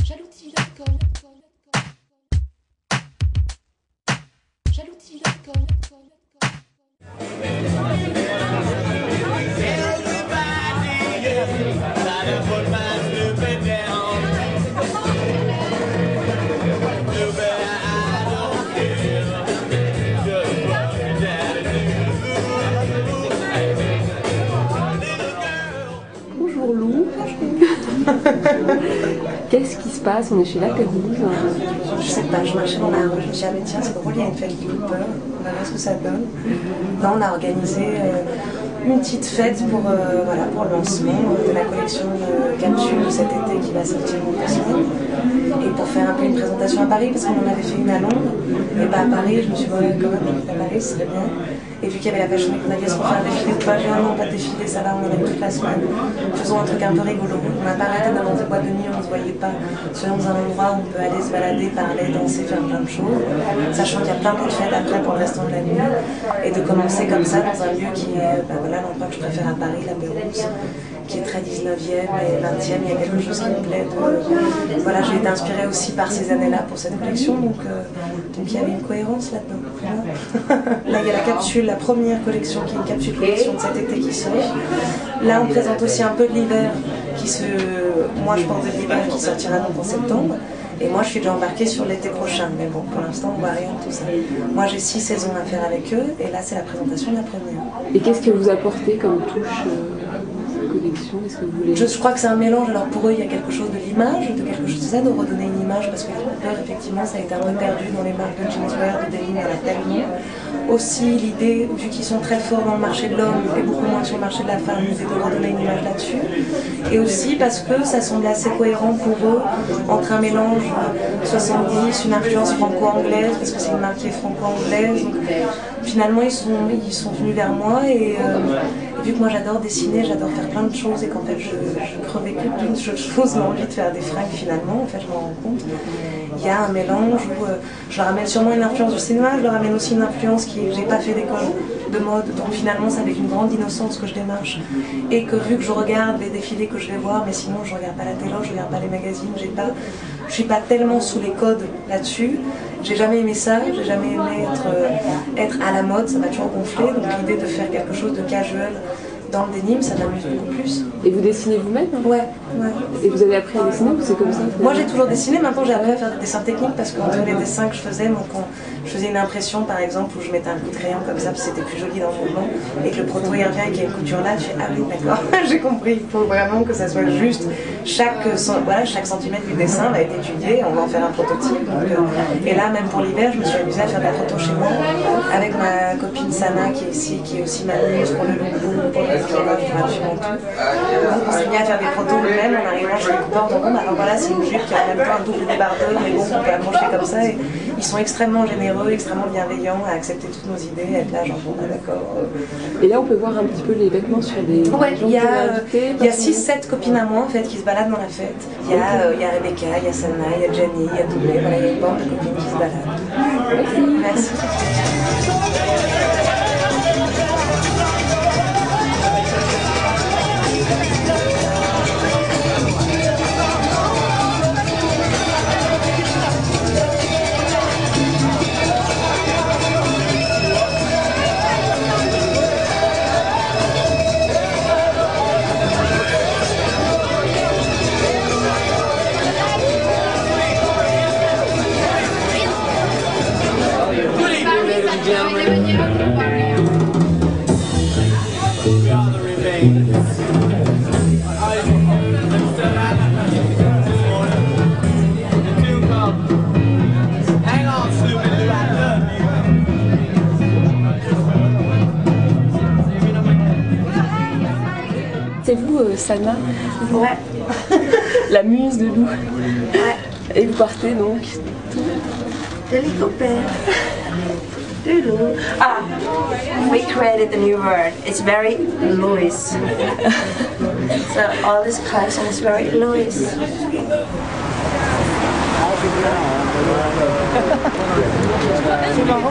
Jalousie l'alcool. Jalousie l'alcool. Bonjour Lou. Qu'est-ce qui se passe? On est chez La Pérouse. Je sais pas, je marchais dans la rue, je me suis dit, ah mais tiens, c'est drôle, il y a une fête qui Cooper, on va voir ce que ça donne. Là, on a organisé une petite fête pour, voilà, pour le lancement de la collection Capsule cet été qui va sortir en 2 semaines. Et pour faire un peu une présentation à Paris, parce qu'on en avait fait une à Londres, et pas à Paris, je me suis dit, ouais, quand même, à Paris, ce serait bien. Et vu qu'il y avait la Fashion Week, on a dit, est-ce qu'on fait un défilé ou pas? J'ai un an, pas de défilé, ça va, on en a eu toute la semaine. Faisons un truc un peu rigolo. On n'a pas arrêté d'aller dans des boîtes de nuit, on ne se voyait pas. Soyons dans un endroit où on peut aller se balader, parler, danser, faire plein de choses. Sachant qu'il y a plein d'autres fêtes après pour le restant de la nuit. Et de commencer comme ça dans un lieu qui est voilà, l'endroit que je préfère à Paris, La Pérouse, qui est très 19e et 20e. Il y a quelque chose qui me plaît. Voilà, j'ai été inspirée aussi par ces années-là pour cette collection. Donc il y avait une cohérence là-dedans. Là, il y a la capsule, la première collection qui est une capsule collection de cet été qui sort. Là, on présente aussi un peu de l'hiver moi je pense de l'hiver qui sortira donc en septembre. Et moi je suis déjà embarquée sur l'été prochain. Mais bon, pour l'instant, on voit rien de tout ça. Moi j'ai 6 saisons à faire avec eux et là c'est la présentation de la première. Et qu'est-ce que vous apportez comme touche collection? Est-ce que vous voulez... Je crois que c'est un mélange. Alors pour eux, il y a quelque chose de l'image, de quelque chose de ça, de redonner une image, parce que les Cooper, effectivement, ça a été un peu perdu dans les marques de jeanswear, de denim, à la tellement. Aussi l'idée, vu qu'ils sont très forts dans le marché de l'homme et beaucoup moins sur le marché de la femme, l'idée de redonner une image là-dessus. Et aussi parce que ça semble assez cohérent pour eux, entre un mélange 70, une influence franco-anglaise, parce que c'est une marque qui est franco-anglaise. Donc finalement, ils sont venus vers moi et vu que moi j'adore dessiner, j'adore faire plein de choses et qu'en fait je crevais que d'une chose, l'envie de faire des fringues finalement, en fait je m'en rends compte. Il y a un mélange où je leur ramène sûrement une influence du cinéma, je leur ramène aussi une influence que j'ai pas fait d'école de mode, donc finalement c'est avec une grande innocence que je démarche et que vu que je regarde les défilés que je vais voir, mais sinon je regarde pas la télé, je regarde pas les magazines, je suis pas tellement sous les codes là-dessus. J'ai jamais aimé ça, j'ai jamais aimé être à la mode, ça m'a toujours gonflé, donc l'idée de faire quelque chose de casual dans le denim, ça m'amuse beaucoup plus. Et vous dessinez vous-même? Ouais. Et vous avez appris à dessiner ou c'est comme ça? Moi j'ai toujours dessiné, maintenant j'ai appris à faire des dessins techniques parce qu'entre les dessins que je faisais, donc quand je faisais une impression par exemple où je mettais un coup de crayon comme ça parce que c'était plus joli dans le mouvement et que le proto y revient et qu'il y a une couture là, je fais ah oui d'accord, j'ai compris, il faut vraiment que ça soit juste, chaque centimètre du dessin va être étudié, on va en faire un prototype. Donc, et là même pour l'hiver, je me suis amusée à faire de la photo chez moi avec ma copine Sana qui est ici, qui est aussi ma muse pour le lookbook, pour le éclairage, pour absolument tout. Donc on s'est mis à faire des photos nous-mêmes en arrivant chez les Cooper en disant bon alors voilà c'est une jupe qui a en même temps un double débardeur mais bon on peut accrocher comme ça et ils sont extrêmement généreux, extrêmement bienveillants à accepter toutes nos idées, à être là genre bon d'accord. Et là on peut voir un petit peu les vêtements sur des... Ouais, il y a 6-7 copines à moi en fait qui se baladent dans la fête. Il y a Rebecca, il y a Sana, il y a Jenny, il y a Doublé, voilà, il y a une bande de copines qui se baladent. Merci. C'est vous, Sana? Ouais. La muse de Lou. Ouais. Et vous partez donc? De Cooper. De Lou. Ah, we created a new word. It's very Louis. So all this collection is very Louis. C'est marrant.